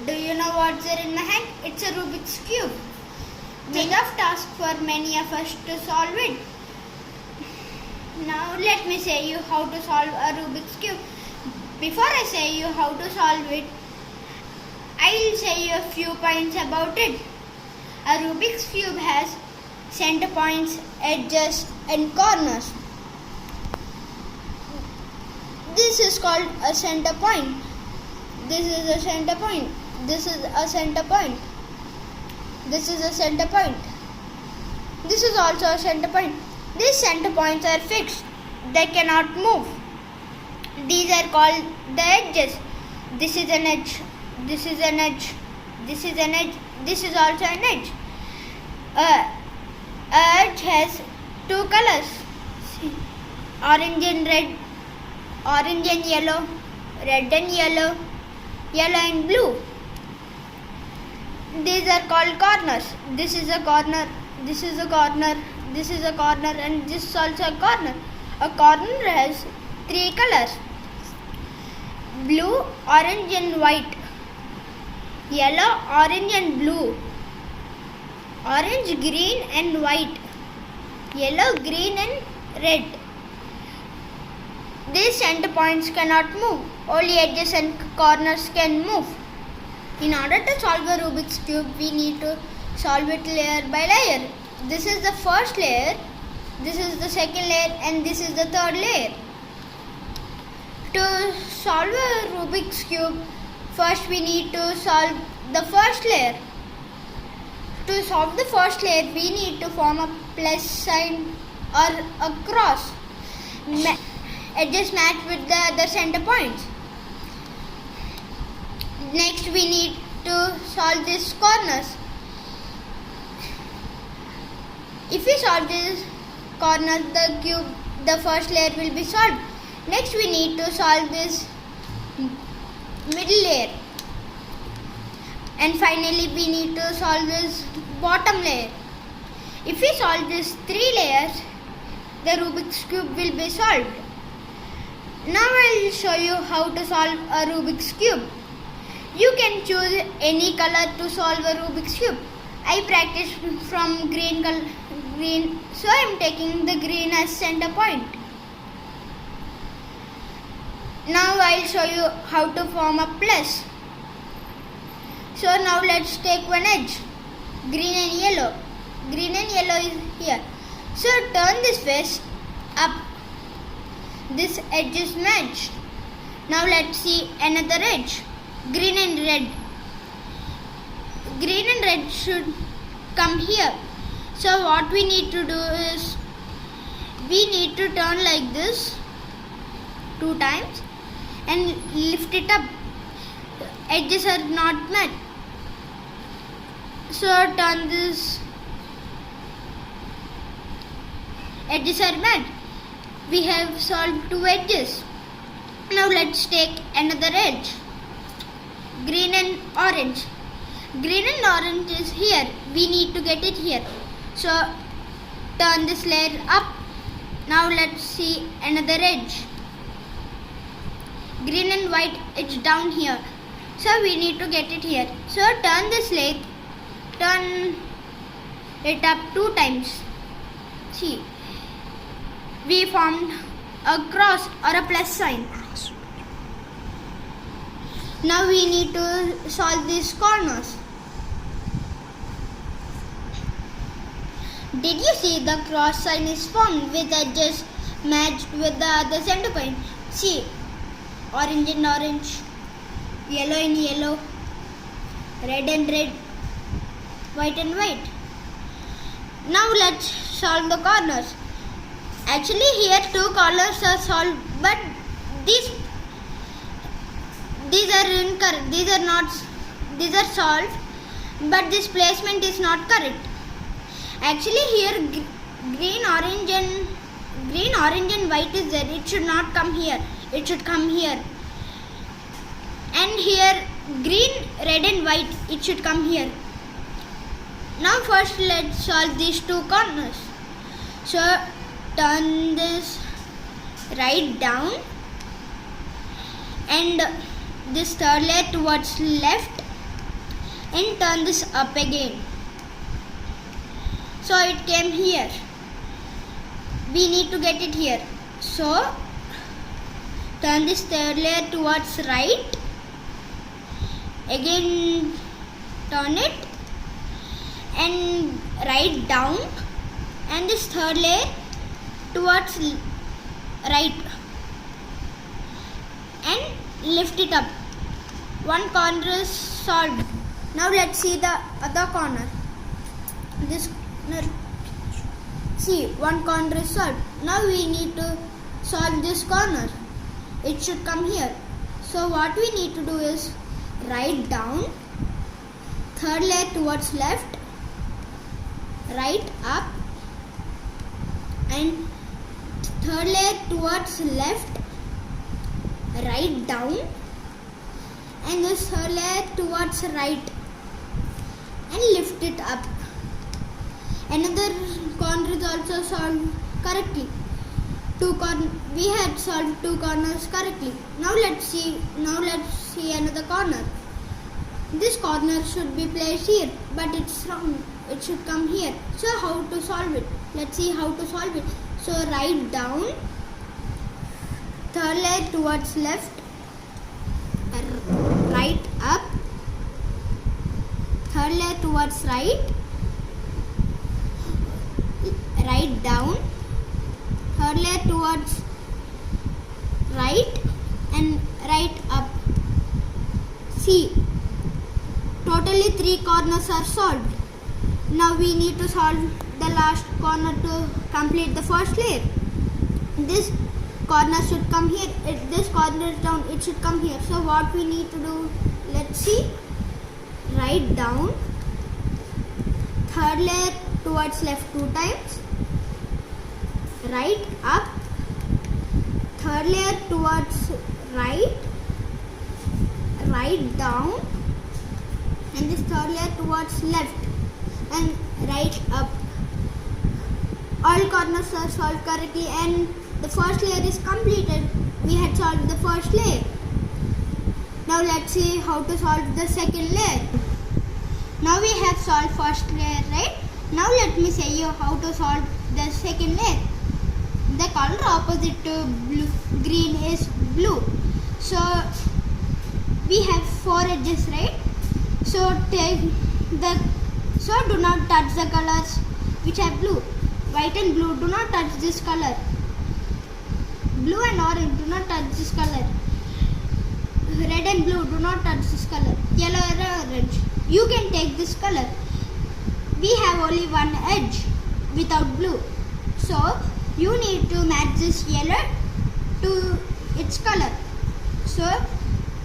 Do you know what's there in my hand? It's a Rubik's Cube. Big of task for many of us to solve it. Now let me say you how to solve a Rubik's Cube. Before I say you how to solve it, I'll say you a few points about it. A Rubik's Cube has center points, edges and corners. This is called a center point. This is a center point. This is a center point. This is a center point. This is also a center point. These center points are fixed. They cannot move. These are called the edges. This is an edge. This is an edge. This is an edge. This is also an edge. Edge has two colors. See, orange and red. Orange and yellow. Red and yellow. Yellow and blue. These are called corners. This is a corner. This is a corner. This is a corner and this is also a corner. A corner has three colors: blue, orange and white, yellow, orange and blue, orange, green and white, yellow, green and red. These center points cannot move. Only edges and corners can move. In order to solve a Rubik's Cube, we need to solve it layer by layer. This is the first layer, this is the second layer and this is the third layer. To solve a Rubik's Cube, first we need to solve the first layer. To solve the first layer, we need to form a plus sign or a cross. Edges match with the other center points. Next we need to solve these corners. If we solve this corner, the first layer will be solved. Next we need to solve this middle layer. And finally we need to solve this bottom layer. If we solve these three layers, the Rubik's Cube will be solved. Now I will show you how to solve a Rubik's Cube. You can choose any color to solve a Rubik's Cube. I practice from green, so I am taking the green as center point. Now I will show you how to form a plus. So now let's take one edge, green and yellow. Green and yellow is here. So turn this face up. This edge is matched. Now let's see another edge, green and red. Green and red should come here. So what we need to do is, we need to turn like this 2 times and lift it up. Edges are not met. So turn this. Edges are met. We have solved 2 edges. Now let's take another edge, green and orange. Green and orange is here. We need to get it here. So turn this layer up. Now let's see another edge, green and white. It's down here. So we need to get it here. So turn this layer, turn it up 2 times. See, we formed a cross or a plus sign. Now we need to solve these corners. Did you see the cross sign is formed with edges matched with the other center point? See, orange and orange, yellow and yellow, red and red, white and white. Now let's solve the corners. Actually here 2 corners are solved, but these are incorrect. These are solved, but this placement is not correct. Actually here green, orange and white is there. It should not come here. It should come here. And here green, red and white, it should come here. Now first let's solve these 2 corners. So turn this right down and this third layer towards left and turn this up again. So it came here. We need to get it here. So turn this third layer towards right. Again turn it and right down, and this third layer towards right and lift it up. One corner is solved. Now let's see the other corner. This corner. See, one corner is solved. Now we need to solve this corner. It should come here. So what we need to do is right down, third layer towards left, right up, and third layer towards left, right down, and this third layer towards right and lift it up. Another corner is also solved correctly. We had solved two corners correctly. Now let's see another corner. This corner should be placed here, but it's wrong. It should come here. So how to solve it? Let's see how to solve it. So right down, third layer towards left, right up, third layer towards right, right down, third layer towards right and right up. See, totally 3 corners are solved. Now we need to solve the last corner to complete the first layer. This corner should come here. This corner is down. It should come here. So what we need to do? Let's see. Right down. Third layer towards left 2 times. Right up. Third layer towards right. Right down. And this third layer towards left and right up. All corners are solved correctly and the first layer is completed. We had solved the first layer. Now let's see how to solve the second layer. Now we have solved first layer, right? Now let me say you how to solve the second layer. The color opposite to green is blue. So we have 4 edges, right? So do not touch the colors which are blue. White and blue, do not touch this color. Blue and orange, do not touch this color. Red and blue, do not touch this color. Yellow and orange, you can take this color. We have only one edge without blue. So you need to match this yellow to its color. So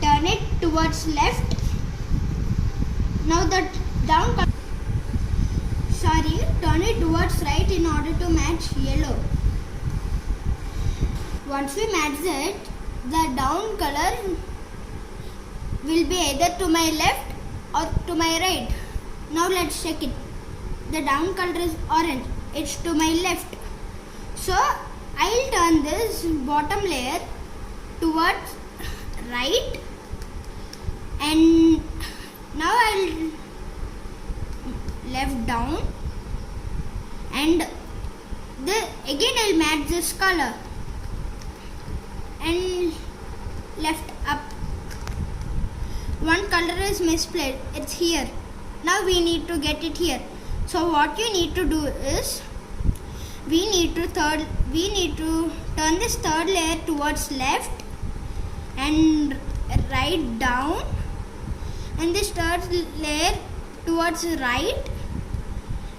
turn it towards left. Now the down color, turn it towards right in order to match yellow. Once we match it, the down color will be either to my left or to my right. Now let's check it. The down color is orange. It's to my left. So I'll turn this bottom layer towards right, and now I'll left down, and again I'll match this color and left up. One color is misplaced. It's here. Now we need to get it here. So what you need to do is we need to turn this third layer towards left and right down, and this third layer towards right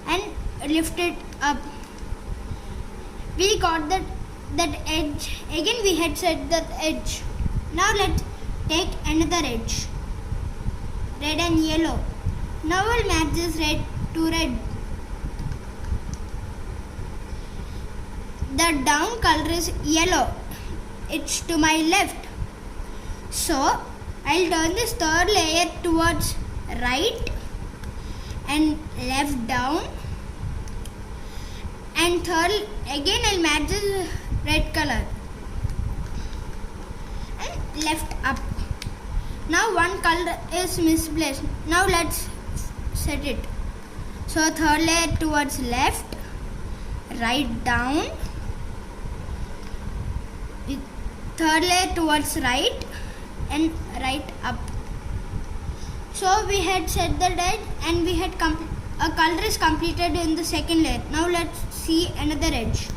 and lift it up. We got that edge. Again we had set that edge. Now let's take another edge, red and yellow. Now we'll match this red to red. The down color is yellow. It's to my left. So I'll turn this third layer towards right and left down, and third again I'll match this red color and left up. Now one color is misplaced. Now let's set it. So third layer towards left, right down, third layer towards right and right up. So we had set the edge and we had a color is completed in the second layer. Now let's see another edge.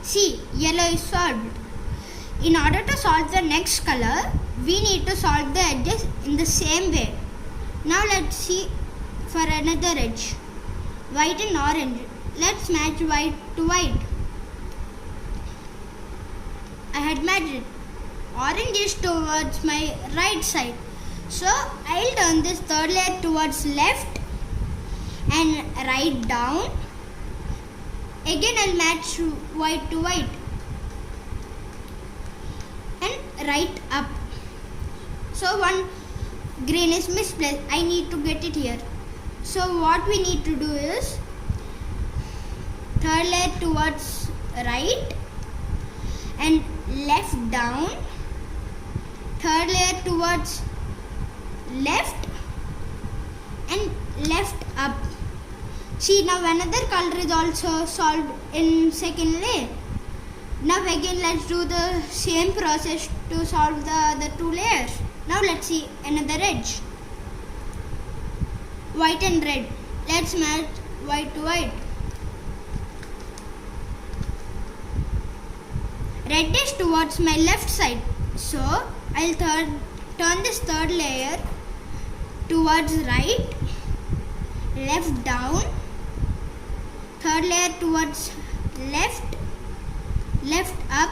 See, yellow is solved. In order to solve the next color, we need to solve the edges in the same way. Now let's see for another edge. White and orange. Let's match white to white. I had matched it. Orange is towards my right side. So I'll turn this third layer towards left and right down. Again I'll match white to white and right up. So one green is misplaced. I need to get it here. So what we need to do is third layer towards right and left down, third layer towards left and left up. See, now another color is also solved in second layer. Now again let's do the same process to solve the other two layers. Now let's see another edge. White and red. Let's match white to white. Red is towards my left side. So I'll turn this third layer towards right, left down, third layer towards left, left up.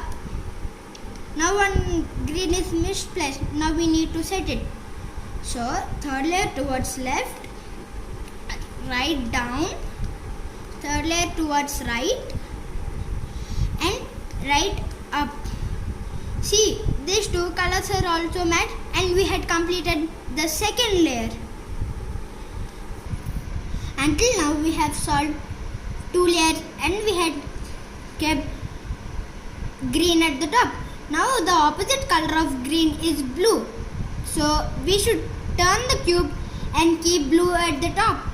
Now one green is misplaced. Now we need to set it. So third layer towards left, right down, third layer towards right and right up. See, these two colors are also matched and we had completed the second layer. Until now we have solved two layers and we had kept green at the top. Now the opposite color of green is blue. So we should turn the cube and keep blue at the top.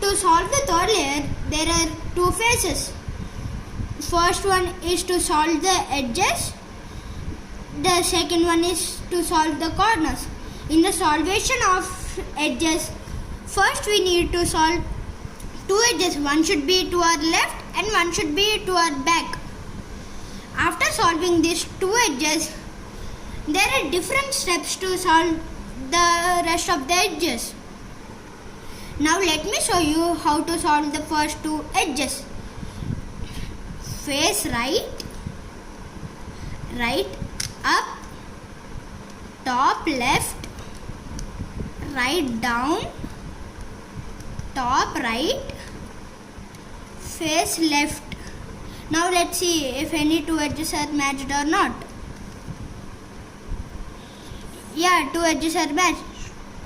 To solve the third layer, there are two phases. First one is to solve the edges. The second one is to solve the corners. In the solvation of edges, first we need to solve two edges. One should be to our left and one should be to our back. After solving these two edges, there are different steps to solve the rest of the edges. Now let me show you how to solve the first two edges. Face right, right up, top left, right down, top right, face left. Now let's see if any two edges are matched or not. Yeah, two edges are matched.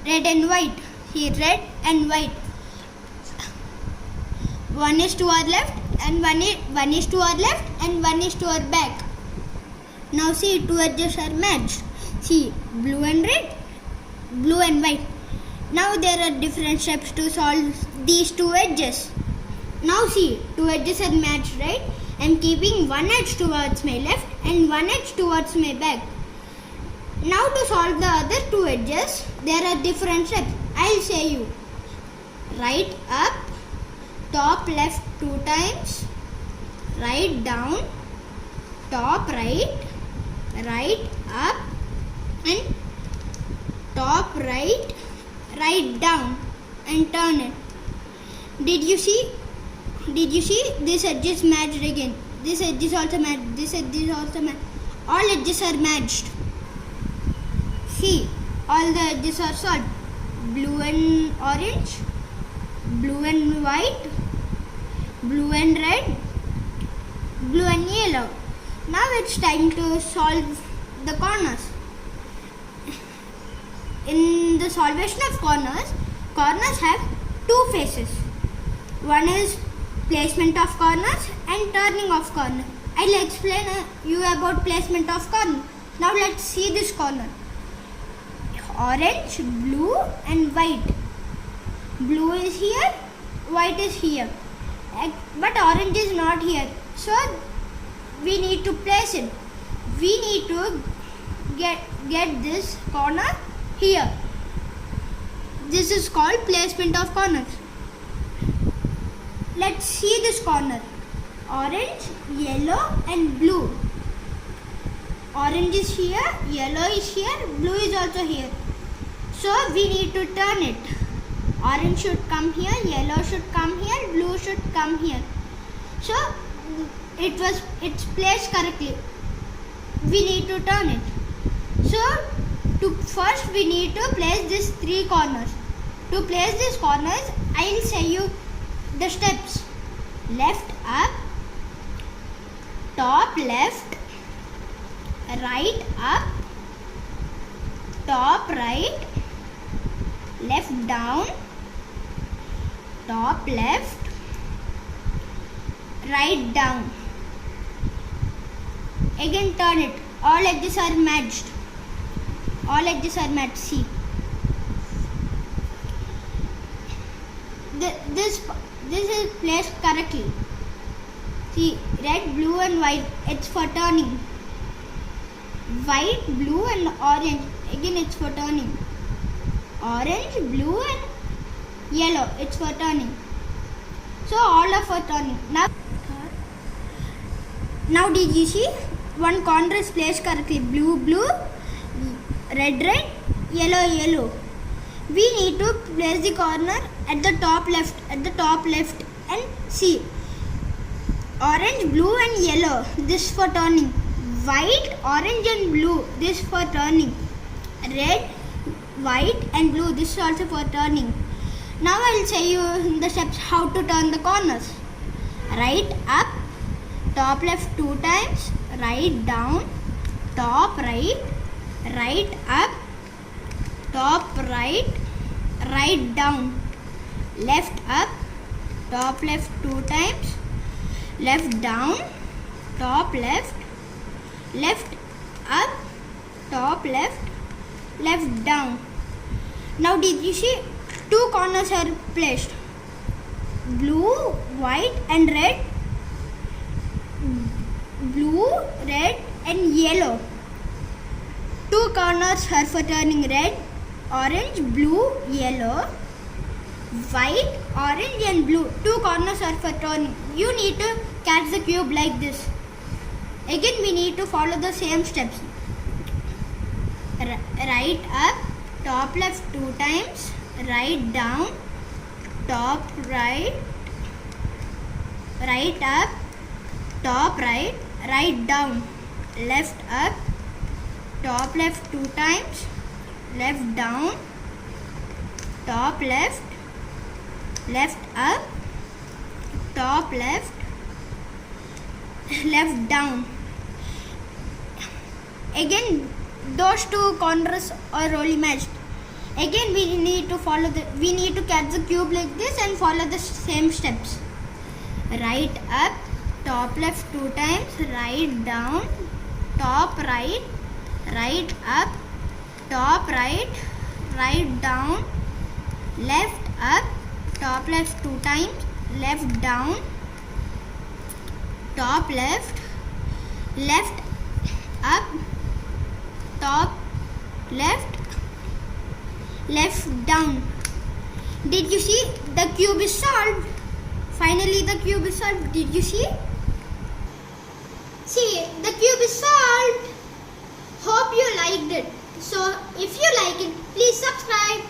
Red and white. Here red and white. One is to our left and one is to our left and one is to our back. Now see, two edges are matched. See, blue and red, blue and white. Now there are different steps to solve these two edges. Now see, two edges are matched, right? I am keeping one edge towards my left and one edge towards my back. Now to solve the other two edges, there are different steps. I'll say you. Right up, top left 2 times, right down, top right, right up and top right, right down and turn it. Did you see? This edge is matched again. This edge is also matched. This edge is also matched. All edges are matched. See, all the edges are solved. Blue and orange, blue and white, blue and red, blue and yellow. Now it's time to solve the corners. In the solvation of corners have two phases. One is placement of corners and turning of corner. I'll explain you about placement of corner. Now let's see this corner. orange, blue and white. Blue is here, white is here, but orange is not here. So we need to place it. We need to get this corner here. This is called placement of corners. Let's see this corner. Orange, yellow and blue. Orange is here, yellow is here, blue is also here. So we need to turn it. Orange should come here, yellow should come here, blue should come here. So it's placed correctly. We need to turn it. So first we need to place these three corners. To place these corners, I will show you the steps. Left up, top left, right up, top right, left down, top left, right down. Again turn it. All edges are matched. All edges are matched. See. This is placed correctly. See, red, blue and white. It's for turning. White, blue and orange. Again it's for turning. Orange, blue and yellow. It's for turning. So all are for turning. Now did you see? One corner is placed correctly. Blue, blue, red, red, yellow, yellow. We need to place the corner at the top left. And see. Orange, blue and yellow. This for turning. White, orange and blue. This for turning. Red, white and blue. This is also for turning. Now I will show you the steps how to turn the corners. Right up, top left 2 times, right down, top right, right up, top right, right down, left up, top left 2 times, left down, top left, left up, top left, left down. Now did you see 2 corners are placed? Blue, white and red. Blue, red and yellow. 2 corners are for turning. Red, orange, blue, yellow. White, orange and blue. 2 corners are for turning. You need to catch the cube like this. Again we need to follow the same steps. Right up, top left 2 times, right down, top right, right up, top right, right down, left up, top left 2 times, left down, top left, left up, top left, left down. Again those 2 corners are only matched. Again we need to catch the cube like this and follow the same steps. Right up, top left 2 times, right down, top right, right up, top right, right down, left up, top left 2 times, left down, top left, left up, top left, left down. Did you see? The cube is solved. Finally the cube is solved. Did you see? See, the cube is solved. Hope you liked it. So if you like it, please subscribe.